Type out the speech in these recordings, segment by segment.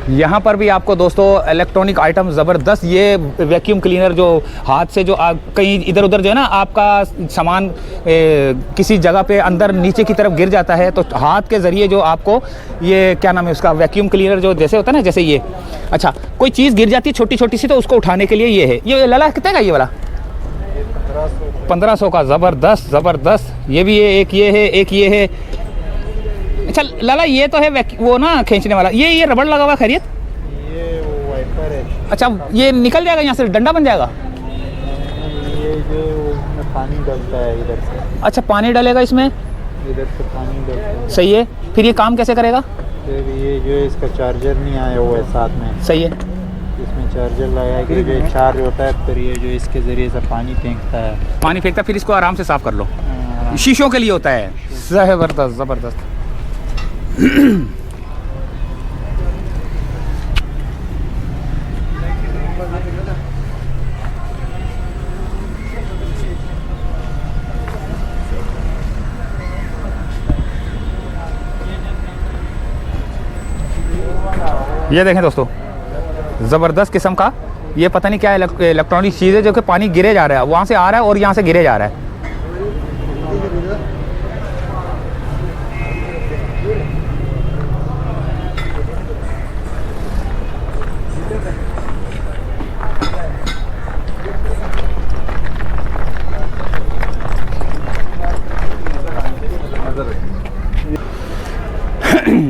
यहाँ पर भी आपको दोस्तों इलेक्ट्रॉनिक आइटम ज़बरदस्त, ये वैक्यूम क्लीनर जो हाथ से जो कहीं इधर उधर जो है ना आपका सामान किसी जगह पे अंदर नीचे की तरफ गिर जाता है, तो हाथ के ज़रिए जो आपको ये क्या नाम है उसका वैक्यूम क्लीनर जो जैसे होता है ना, जैसे ये अच्छा कोई चीज़ गिर जाती है छोटी छोटी सी, तो उसको उठाने के लिए ये है। ये लाला कितने का ये वाला? 1500 का। ज़बरदस्त ज़बरदस्त। ये भी है, एक ये है, एक ये है। अच्छा लाला ये तो है वो ना खींचने वाला, ये रबड़ लगा हुआ खैरियत? ये वो वाइपर है। अच्छा ये निकल जाएगा यहाँ से, डंडा बन जाएगा? ये जो पानी डलता है इधर से। अच्छा पानी डलेगा इसमें, इधर से पानी डलता है। सही है। फिर ये काम कैसे करेगा? फिर ये जो इसका चार्जर नहीं आया हुआ है साथ में। सही है। इसमें चार्जर लगाया कि जो चार्ज होता है, फिर ये जो इसके ज़रिए से पानी फेंकता है। पानी फेंकता, फिर इसको आराम से साफ़ कर लो। शीशों के लिए होता है। ज़बरदस्त ज़बरदस्त। ये देखें दोस्तों, ज़बरदस्त किस्म का ये पता नहीं क्या इलेक्ट्रॉनिक चीज़ है जो कि पानी गिरे जा रहा है, वहाँ से आ रहा है और यहाँ से गिरे जा रहा है।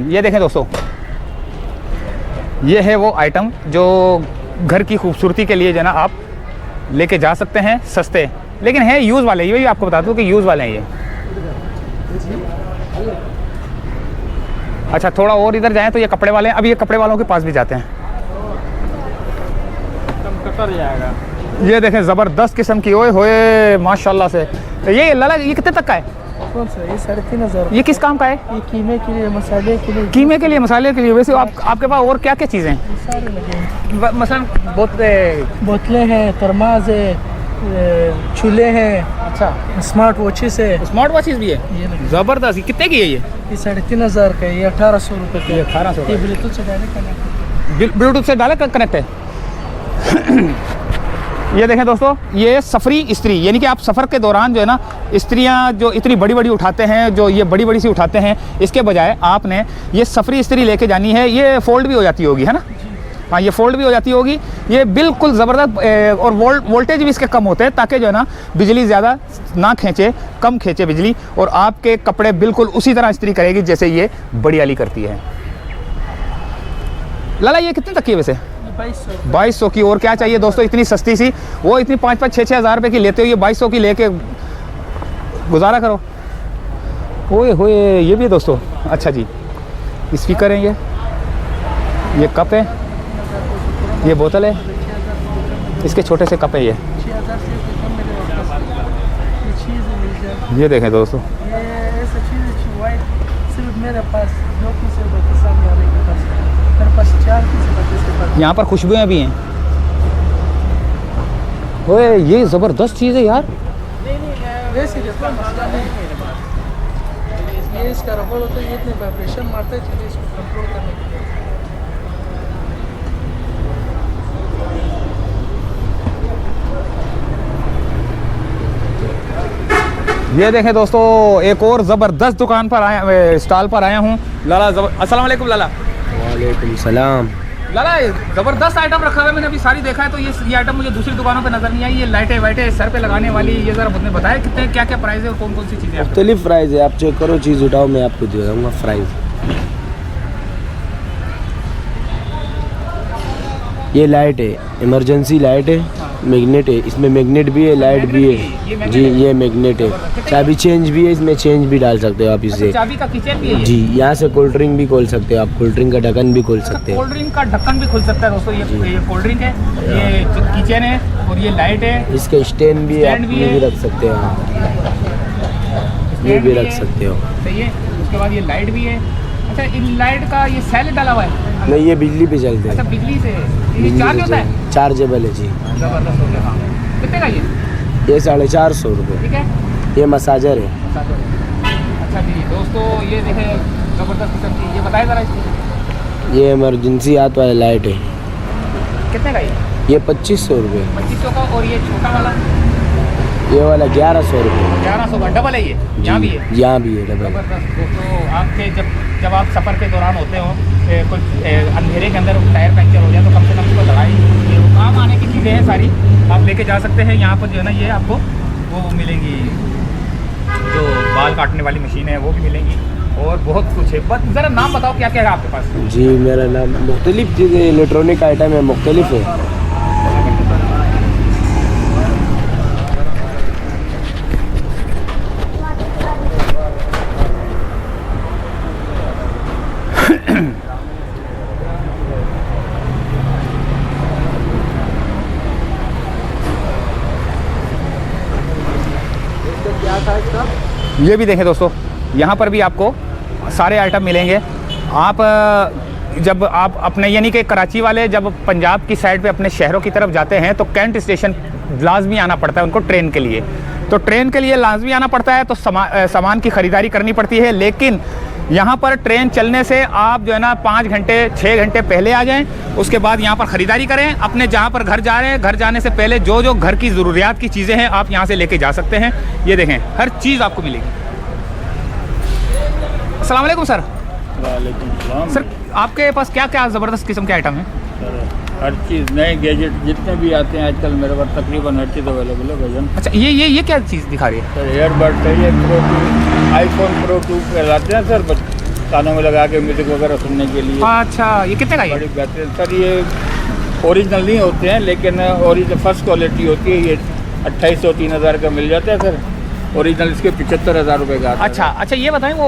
ये देखें दोस्तों, ये है वो आइटम जो घर की खूबसूरती के लिए जो है ना आप लेके जा सकते हैं, सस्ते लेकिन है यूज़ वाले। ये भी आपको बता दूं कि यूज़ वाले हैं ये। अच्छा थोड़ा और इधर जाएं तो ये कपड़े वाले हैं, अब ये कपड़े वालों के पास भी जाते हैं। कटर जाएगा। ये देखें ज़बरदस्त किस्म की, ओए होए माशाल्लाह से। ये लाला ये कितने तक का है? कौन सा? ये 3500। ये किस काम का है? ये कीमे के लिए, मसाले के लिए। कीमे के लिए, मसाले के लिए। वैसे आपके पास और क्या क्या चीज़ें हैं? सारे लगे। मसलन बोतलें हैं, थर्मास है, चूल्हे हैं। अच्छा स्मार्ट वॉचेस है। स्मार्ट वॉचेस भी है। ज़बरदस्त। कितने की है ये? 3500 का। ये 1800 रुपये का। 1800। ये ब्लूटूथ से डायरेक्ट कनेक्ट। ब्लूटूथ से डायरेक्ट कनेक्ट है। ये देखें दोस्तों, ये सफरी इस्त्री, यानी कि आप सफ़र के दौरान जो है ना इस्त्रियाँ जो इतनी बड़ी बड़ी उठाते हैं, जो ये बड़ी बड़ी सी उठाते हैं, इसके बजाय आपने ये सफरी इस्त्री लेके जानी है। ये फोल्ड भी हो जाती होगी, है ना? हाँ ये फोल्ड भी हो जाती होगी। ये बिल्कुल ज़बरदस्त। और वोल्टेज भी इसके कम होते हैं ताकि जो है ना बिजली ज़्यादा ना खींचे, कम खींचे बिजली, और आपके कपड़े बिल्कुल उसी तरह इस्त्री करेगी जैसे ये बड़ी वाली करती है। लाला ये कितने तक की है वैसे? 2200 की। और क्या चाहिए दोस्तों, इतनी सस्ती सी। वो इतनी 5-5, 6-6 हज़ार रुपये की लेते हो, ये 2200 की लेके गुजारा करो। ओए होए ये भी है दोस्तों। अच्छा जी, स्पीकर है, ये कप है, ये बोतल है, इसके छोटे से कप है ये। ये देखें दोस्तों, यहाँ पर खुशबुएं भी हैं। ओए ये ज़बरदस्त चीज़ है यार। ये इसका रबड़ होता है, ये इतने वाइब्रेशन मारता है चलिए इसको कंट्रोल करने के लिए। ये देखें दोस्तों, एक और ज़बरदस्त दुकान पर आया, स्टॉल पर आया हूँ। लाला अस्सलाम वालेकुम। लाला वालेकुम सलाम। लाला ज़बरदस्त आइटम रखा हुआ है, मैंने अभी सारी देखा है, तो ये आइटम मुझे दूसरी दुकानों पे नज़र नहीं आई। ये लाइटें वाइटें सर पे लगाने वाली, ये ज़रा मुझे बताया कितने क्या क्या प्राइस है और कौन कौन सी चीज़ें हैं? मुख्तलिफ प्राइस है, आप चेक करो, चीज़ उठाओ, मैं आपको दिखाऊंगा प्राइस। ये लाइट है, इमरजेंसी लाइट है, मैग्नेट है, इसमें मैग्नेट भी है, लाइट भी है जी। ये मैग्नेट है, चाबी चेंज भी है, इसमें चेंज भी डाल सकते हो आप इससे। चाबी का किचन भी है जी। यहाँ से कोल्ड ड्रिंक भी खोल सकते हो आप, कोल्ड ड्रिंक का ढक्कन भी खोल सकते हो। कोल्ड ड्रिंक का ढक्कन भी खुल सकता है दोस्तों। ये कोल्ड ड्रिंक है, ये किचन है, और ये लाइट है। इसका स्टैंड भी है, आप ये भी रख सकते हो, ये भी रख सकते हो। सही है। उसके बाद ये लाइट भी है। अच्छा इन लाइट का ये सेल डाला हुआ है? नहीं, ये बिजली पे चलते हैं। अच्छा बिजली से ये चार्ज होता है? चार्जेबल है जी। ज़बरदस्त हो गया। हाँ कितने का ये? ये 450 रुपये। ठीक है। ये मसाजर है। अच्छा जी दोस्तों, ये देखें ज़बरदस्त किस्म की, ये बताए ज़रा इसकी। ये इमरजेंसी हाथ वाला लाइट है, कितने का ये 2500 रुपये। 2500 का। और ये छोटा वाला ये वाला 1100 रुपये। 1100 का। डबल है ये, यहाँ भी है? यहाँ भी है डबल। जबरदस्त। दोस्तों आपके जब आप सफ़र के दौरान होते हो, कुछ अंधेरे के अंदर टायर पंक्चर हो जाए तो कम से कम इसको लड़ाई, ये काम आने की चीज़ें हैं सारी, आप लेके जा सकते हैं। यहाँ पर जो है ना ये आपको वो मिलेंगी, जो बाल काटने वाली मशीन है वो भी मिलेंगी, और बहुत कुछ है। बस ज़रा नाम बताओ क्या क्या है आपके पास? जी मेरा नाम, मुख्तलिफ चीज़ें इलेक्ट्रॉनिक आइटम है, मुख्तलिफ है। ये भी देखें दोस्तों, यहाँ पर भी आपको सारे आइटम मिलेंगे। आप जब आप अपने यानी कि कराची वाले जब पंजाब की साइड पे अपने शहरों की तरफ जाते हैं तो कैंट स्टेशन लाजमी आना पड़ता है उनको ट्रेन के लिए। तो ट्रेन के लिए लाजमी आना पड़ता है तो सामान की ख़रीदारी करनी पड़ती है। लेकिन यहाँ पर ट्रेन चलने से आप जो है ना 5 घंटे 6 घंटे पहले आ जाएं, उसके बाद यहाँ पर ख़रीदारी करें। अपने जहाँ पर घर जा रहे हैं, घर जाने से पहले जो जो घर की ज़रूरियात की चीज़ें हैं आप यहाँ से लेके जा सकते हैं। ये देखें, हर चीज़ आपको मिलेगी। अस्सलाम वालेकुम सर। वालेकुम सलाम। सर आपके पास क्या क्या ज़बरदस्त किस्म के आइटम हैं? हर चीज़, नए गैजेट जितने भी आते हैं आजकल मेरे पास तकरीबन हर चीज़ अवेलेबल है भजन। अच्छा, ये क्या चीज़ दिखा रही है? सर एयरबड है, ये Pro 2 iPhone Pro 2 कहलाते हैं सर, कानों में लगा के म्यूज़िक वगैरह सुनने के लिए। अच्छा, ये कितने का है? बड़ी बेहतरीन सर, ये ओरिजिनल नहीं होते हैं लेकिन ओरिजिनल फर्स्ट क्वालिटी होती है। ये 2800-3000 का मिल जाता है सर। ओरिजिनल इसके 75,000 रुपये का आता है। अच्छा, ये बताएं वो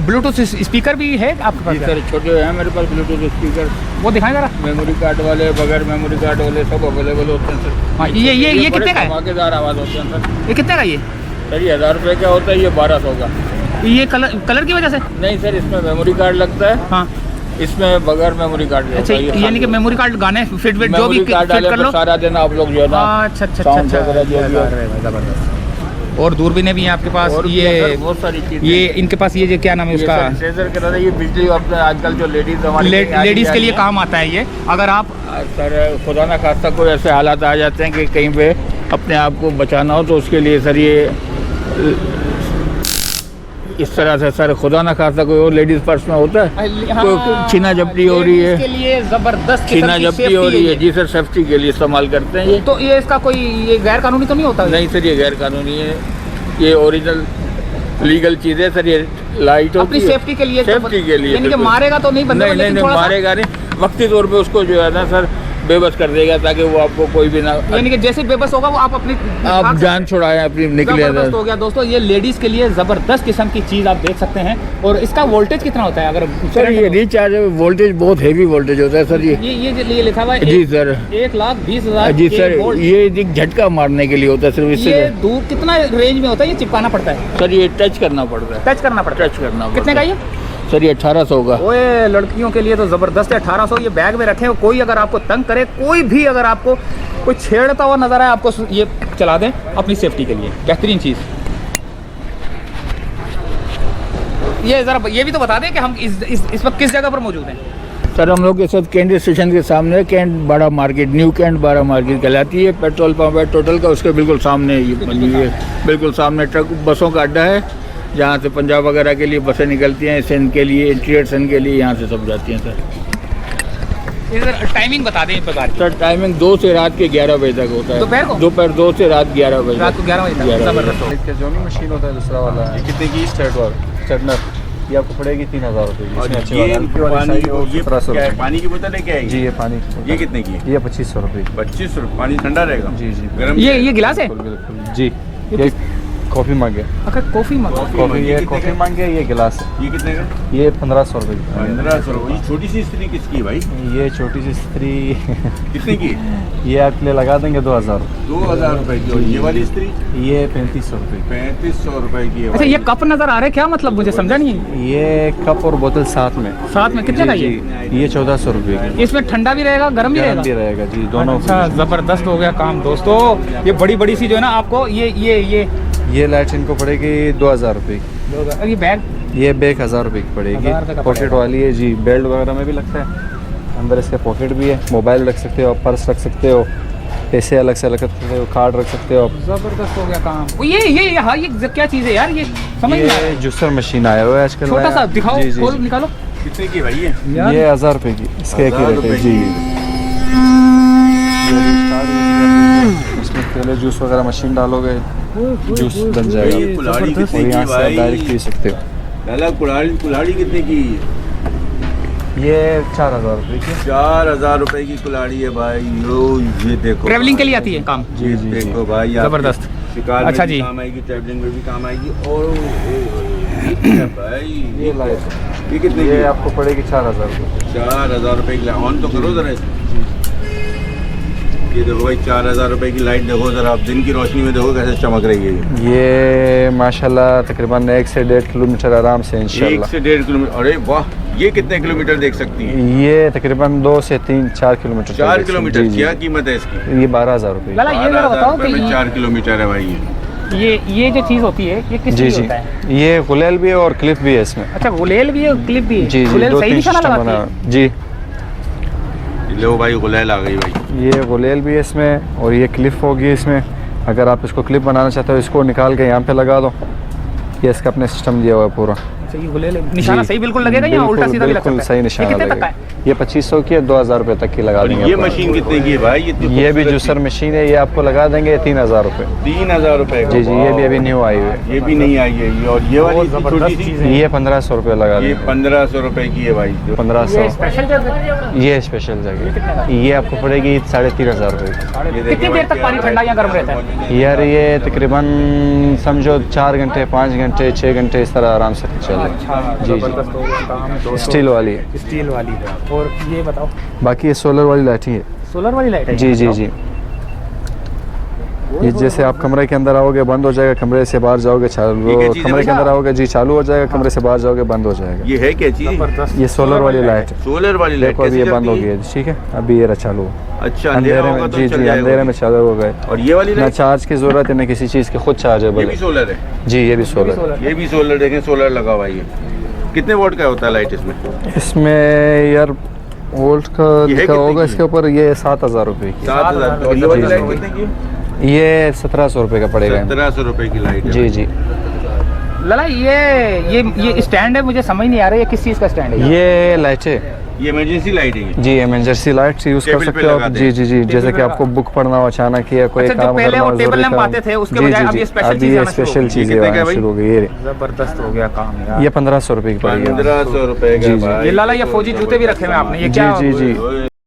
ब्लूटूथ स्पीकर भी है आपके पास? जी सर, छोटे हैं मेरे पास ब्लूटूथ स्पीकर, वो दिखाएं ज़रा। मेमोरी कार्ड वाले, बगैर मेमोरी कार्ड वाले सब अवेलेबल होते हैं सर। हाँ, ये कितने का है? धमाकेदार आवाज़ होते हैं सर। ये कितने का ये? सर ये 1000 रुपये का होता है, ये 1200 का। ये कलर की वजह से? नहीं सर, इसमें मेमोरी कार्ड लगता है, हाँ। इसमें बगैर मेमोरी कार्ड। अच्छा, यानी कि मेमोरी कार्ड, गाने फिट जो भी कार्ड फिट कर लो सारा दिन आप लोग जो है ना। अच्छा, ज़बरदस्त। और दूरबीनें भी हैं आपके पास? और ये बहुत सारी चीज़ें, ये इनके पास ये जो क्या नाम है उसका? सैनिटाइजर के साथ ये बिजली अपने आजकल जो लेडीज़ लेडीज़ के लिए काम आता है ये। अगर आप सर खुदा ना खास्ता कोई ऐसे हालात आ जाते हैं कि कहीं पे अपने आप को बचाना हो तो उसके लिए सर ये इस तरह से सर खुदा ना खास्ता कोई और लेडीज़ पर्स में होता है, कोई छीना झपटी हो रही है, इसके लिए ज़बरदस्त छीना झपटी हो रही है। जी सर, सेफ्टी के लिए इस्तेमाल करते हैं ये। तो ये इसका कोई ये गैर कानूनी तो नहीं होता? नहीं सर, ये गैर कानूनी है, ये ओरिजिनल लीगल चीज़ है सर। ये लाइट अपनी सेफ्टी के लिए, सेफ्टी के लिए, यानी कि मारेगा तो नहीं बंदे को, नहीं लेकिन थोड़ा सा मारेगा नहीं, वक्ती तौर पे उसको जो है ना सर बेबस कर देगा ताकि वो आपको कोई भी ना, यानी कि जैसे बेबस होगा वो आप अपनी आप जान छुड़ाएं अपनी, निकले। ज़बरदस्त हो गया दोस्तों। ये लेडीज़ के लिए ज़बरदस्त किस्म की चीज़ आप देख सकते हैं। और इसका वोल्टेज कितना होता है? अगर सर ये रिचार्ज वोल्टेज बहुत हेवी वोल्टेज होता है सर। ये लिखा हुआ है जी सर, 1,20,000। जी सर, ये एक झटका मारने के लिए होता है सिर्फ। इससे ये दूर कितना रेंज में होता है? ये चिपकाना पड़ता है सर, ये टच करना पड़ता है, टच करना पड़ता है। कितने का ये? सर ये 1800 का। ओए, लड़कियों के लिए तो ज़बरदस्त है। 1800। ये बैग में रखें, कोई अगर आपको तंग करे, कोई भी अगर आपको कोई छेड़ता हुआ नजर आए, आपको ये चला दें अपनी सेफ्टी के लिए। बेहतरीन चीज़। ये ज़रा ये भी तो बता दें कि हम इस वक्त किस जगह पर मौजूद हैं? सर हम लोग इस वक्त कैंट स्टेशन के सामने, कैंट बाड़ा मार्केट, न्यू कैंट बाड़ा मार्केट कहलाती है। पेट्रोल पंप है टोटल का, उसके बिल्कुल सामने ये बनी हुई है। बिल्कुल सामने ट्रक बसों का अड्डा है, जहाँ से पंजाब वगैरह के लिए बसें निकलती हैं, सिंध के लिए, इंटीरियर सिंध के लिए, यहाँ से सब जाती हैं सर। इधर टाइमिंग बता दें प्रकार की। सर टाइमिंग 2 से रात के 11 बजे तक होता है। दोपहर को? दोपहर 2 से रात 11 बजे, रात को 11 बजे तक। ज़बरदस्त। इसका जो नहीं मशीन होता है दूसरा वाला, ये कितने की? स्ट्रेटनर, ये आपको पड़ेगी 3000 रुपये की। इसमें अच्छी वाली साइज और 1700 रुपये। पानी की बोतल है क्या है? जी ये पानी, ये कितने की है? ये 2500 रुपये की। 2500 रुपये। पानी ठंडा रहेगा? जी जी, गर्म? ये गिलास है? बिल्कुल जी। ये कॉफ़ी मांगे, अच्छा, कॉफ़ी कॉफ़ी, ये कॉफ़ी मांगे, ये गिलास है। ये कितने का? ये 1500 रुपये की। 1500 रुपये। ये छोटी सी स्त्री किसकी है भाई? ये छोटी सी इस्त्री कितने की? ये आपके लिए लगा देंगे 2000। 2000 रुपये की। और ये वाली स्त्री? ये 3500 रुपये की। 3500 रुपये की है अच्छा, भाई। ये कप नजर आ रहे हैं, क्या मतलब? मुझे समझा नहीं। ये कप और बोतल साथ में। साथ में कितने का जी, ये? जी, ये 1400 रुपये की। इसमें ठंडा भी रहेगा, गर्म भी गर्म भी रहेगा? रहेगा जी, दोनों। अच्छा, ज़बरदस्त हो गया काम दोस्तों। ये बड़ी बड़ी सी जो है ना आपको ये ये लाइट इनको पड़ेगी 2000 रुपये की। ये बैग ये बैग 1000 रुपये की 1000 रुपये का पड़ेगी, पॉकेट पड़ेगा। वाली है जी, बेल्ट वगैरह में भी लगता है, अंदर इसके पॉकेट भी है, मोबाइल रख सकते हो, पर्स रख सकते हो, पैसे अलग से रख सकते हो, कार्ड रख सकते हो आप। जबरदस्त हो गया काम। ये हाँ ये क्या चीज़ है यार, ये समझ नहीं आ रहा ये है। जूसर मशीन आया हुआ है आजकल, छोटा सा नया। दिखाओ, जी, जी, खोल जी। निकालो। कितने की भाई ये? ये 1000 रुपये की, इसके एक ही 1000 रेट है रुपए जी। की। ये भी स्टार्ट है, इसमें पहले जूस वगैरह मशीन डालोगे, जूस बन जाएगा ये कुल्हाड़ी और कितने की यहाँ से आप भाई? डायरेक्ट पी सकते हो। लाला कुल्हाड़ी कितने की? ये 4000 रुपये की। 4000 रुपए की कुल्हाड़ी है भाई। ये देखो, ट्रैवलिंग के लिए आती है काम। जी जी, देखो भाई, आपके जबरदस्त। शिकार अच्छा में भी जी। काम आएगी, ट्रैवलिंग में भी काम आएगी। और ये क्या है भाई, ये लाइट ये कितने ये की? आपको पड़ेगी 4000 रुपये। 4000 रुपए की। ऑन तो करो जरा इसे। ये देखो भाई, 4000 रुपए की लाइट देखो जरा, आप दिन की रोशनी में देखो कैसे चमक रही है ये। ये माशाल्लाह तकरीबन 1 से 1.5 किलोमीटर आराम से 1 इंशाल्लाह। से 1.5 किलोमीटर। अरे वाह, ये कितने किलोमीटर देख सकती है? ये तकरीबन 2 से 3-4 किलोमीटर 4 किलोमीटर। जी, जी। क्या कीमत है इसकी? ये 12000 रुपये। लाला ये जरा बताओ कि 4 किलोमीटर है भाई ये। ये जो चीज़ होती है ये किस जी चीज़ जी, होता है? ये गुलेल भी है और क्लिप भी है इसमें। अच्छा गुलेल भी है और क्लिप भी है। जी जी, गुलेल सही 2-3 निशाना सिस्टम लगाती बना है। जी। लो भाई, गुलेल आ गई भाई। ये गुलेल भी है इसमें और ये क्लिप होगी इसमें। अगर आप इसको क्लिप बनाना चाहते हो, इसको निकाल के यहाँ पे लगा दो। ये इसका अपने सिस्टम दिया हुआ है पूरा। अच्छा ये गुलेल निशाना जी। सही बिल्कुल लगेगा या उल्टा सीधा भी लग बिल्कुल सकता है? सही ये निशाना कितने तक का लगेगा। है? ये 2500 की है, 2000 रुपये तक की लगा और देंगे ये आपको। मशीन कितने की है भाई? इतनी ये भी खूबसूरत जूसर मशीन है, ये आपको लगा देंगे 3000 रुपये। 3000 रुपए का। जी जी, ये भी अभी वाह। न्यू आई हुई है। ये भी नहीं आई है ये। और ये वाली बहुत इतनी जबरदस्त छोटी चीज़ सी, है। ये 1500 रुपये लगा ये देंगे। 1500 रुपए की है भाई। 1500। ये स्पेशल जगह ये स्पेशल जगह, ये आपको पड़ेगी 3500 रुपये। ये देखिए कितनी देर तक पानी ठंडा या गर्म रहता है? की। यार ये तकरीबन समझो 4 घंटे 5 घंटे 6 घंटे इस तरह आराम से चले। जी जी, स्टील वाली है। स्टील वाली है। और ये बताओ, बाकी ये सोलर वाली लाइट ही है। सोलर वाली लाइट है? जी जी जी, ये जैसे आप कमरे के अंदर आओगे बंद हो जाएगा, कमरे से बाहर जाओगे चालू, ये क्या चीज़ है कमरे के भैया? अंदर आओगे जी चालू हो जाएगा, कमरे से बाहर जाओगे बंद हो जाएगा। ये है क्या चीज? जबरदस्त। ये सोलर वाली लाइट है। सोलर वाली लाइट। देखो अभी ये कैसे बंद हो चलती गई है? है, ठीक है, अभी ये रहा चालू। अच्छा, अंधेरा अंधेरे होगा में तो जी चल जी, जाएगा अंधेरे वो। में चालू हो गए। और ये वाली ना लाइट? चार्ज की जरूरत है ना किसी चीज़ की, खुद ये चार्जेबल भी है। सोलर है। जी ये भी सोलर। ये भी सोलर, देखें सोलर लगा हुआ है ये। कितने वोल्ट का होता है लाइट इसमें? इसमें यार वोल्ट का ये है लिखा कितने होगा की? इसके ऊपर, ये 7000 रुपये की। 7000। और ये वाली जी, लाइट जी। कितने की? ये 1700 रुपये का पड़ेगा। 1700 रुपए की लाइट है। जी जी, लाला ये स्टैंड है, मुझे समझ नहीं आ रहा है ये किस चीज़ का स्टैंड है? ये लाइट है ये इमरजेंसी लाइट है। जी, इमरजेंसी लाइट यूज़ कर टेबल पे सकते हो लगा आप। दें। जी जी जी, जैसे पे कि आपको लगा। बुक पढ़ना हो अचानक या कोई अच्छा, जो काम पहले करना वो हो, टेबल ज़रूरी लैंप काम। आते थे, उसके जी, बजाय जी, अब ये जी, स्पेशल अब चीज़ें ये आना शुरू हो स्पेशल गई। चीज़ें कितने का आना भाई? शुरू हो गई। ये जबरदस्त हो गया काम यार। ये 1500 रुपये की पड़ेगी। 1500 रुपए का जी, जी। भाई। ये लाला ये फौजी जूते भी रखे हुए हैं आपने, ये जी क्या? जी जी, ओए,